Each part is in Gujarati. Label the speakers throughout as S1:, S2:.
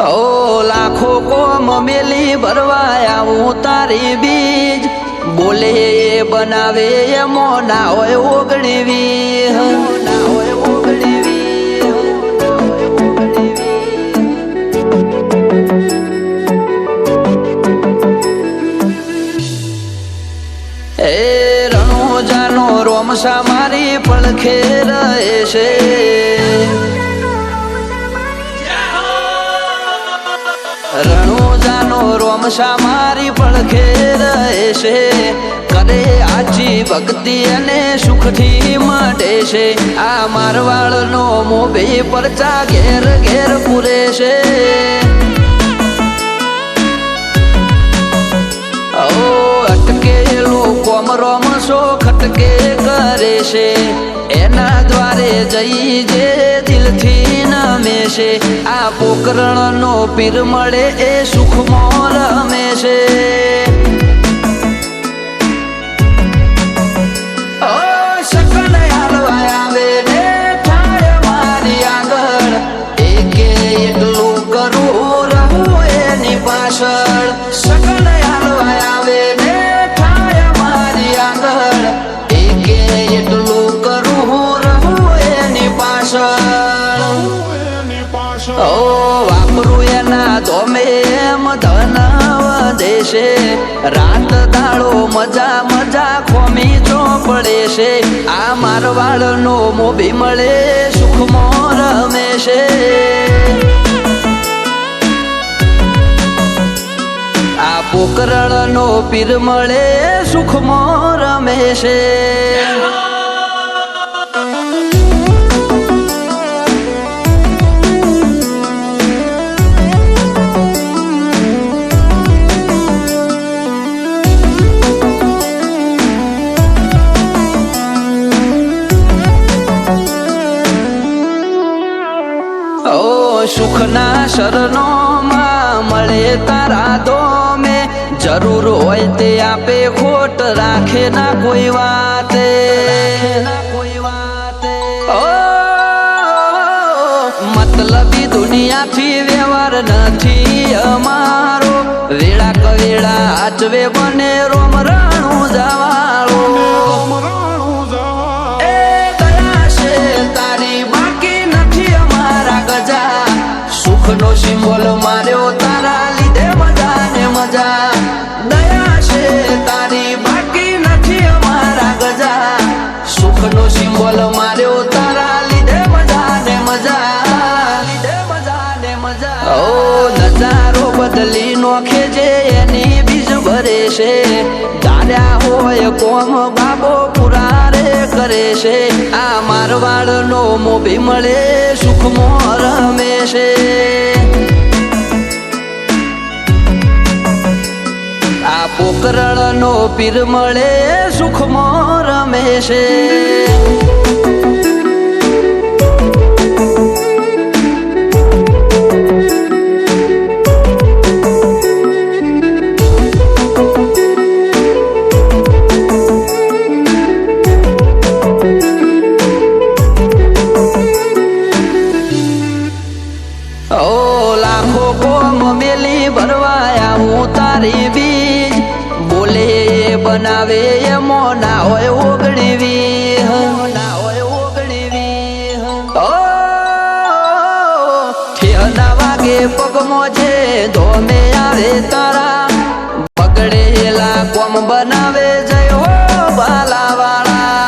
S1: ઓ લાખો કોમ મેલી ભરવાય આવું તારી બીજ બોલે એ બનાવે એમો ના હોય ઓગણીવી ના હોય ઓગણીવી એ રણોજાનો રોમસા મારી પડખે રહે છે રણોજાનો રોમસા મારી પડખે રહે છે કરે આજી ભક્તિ અને સુખથી મળે છે આ મારવાડનો મોભે પરચા ઘેર ઘેર પૂરે છે ઓ અટકેલો કોમ રોમસો ખટકે કરે છે એના દ્વારે જઈ જે દિલથી નમે છે આ પોકરણનો પીર મળે એ સુખમાં રમે છે શકન હાલવા આવે ને થાય મારી આગળ એકે એટલું કરું રહું એની પાછળ શકન હાલવા આવે ને થાય મારી આગળ એકે એટલું કરું રહું એની પાછળ ઓ વાપરું એના ધોમે એમ ધન વધે છે રાત દાડો મજા મજા ખોમી ચોપડે છે આ મારવાડનો મોભી મળે સુખમાં રમે છે આ પોકરણનો પીર મળે સુખમાં રમે છે સુખના શરણોમાં મળે તારા દોમે જરૂર હોય તે આપે ખોટ રાખે ના કોઈ વાતે ઓ મતલબી દુનિયાથી વ્યવહાર નથી અમારો વેળા કવેળા આચવે બને રોમ રણું જવાળો નો સિમ્બોલ માર્યો તારા લીધે મજા ને મજા દયા છે તારી બાકી નથી અમારા ગજા સુખનો સિમ્બોલ માર્યો તારા લીધે મજા ને મજા ઓ નજારો બદલી નોખે છે એની બીજ ભરે છે ધાર્યા હોય કોમ બાબો પુરારે કરે છે આ મારવાડનો મોભી મળે સુખમાં રમે છે આ પોકરણનો પીર મળે સુખમાં રમે છે તારી બીજ બોલે એ બનાવે એમો ના હોય ઓગણીવી ના હોય ઓગણીવી ઓ ઠેના વાગે પગમો છે ધોમે આવે તારા બગડેલા કોમ બનાવે જય હો બાલાવાળા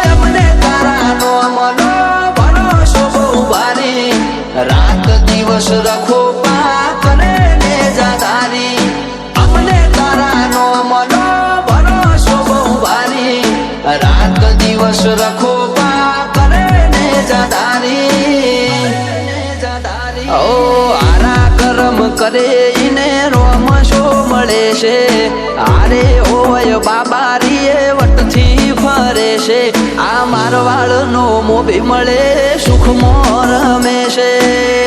S1: એમને તારા નો મનો ભરોસો બહુ ભારી રાત દિવસ રખો રાત દિવસ રખો કરે ને જદારી ઓ આરા કરમ કરે ઈને રોમશો મળે છે આરે હોય બાબારી એ વટથી ફરે છે આ મારવાડનો મોભી મળે સુખમાં રમે છે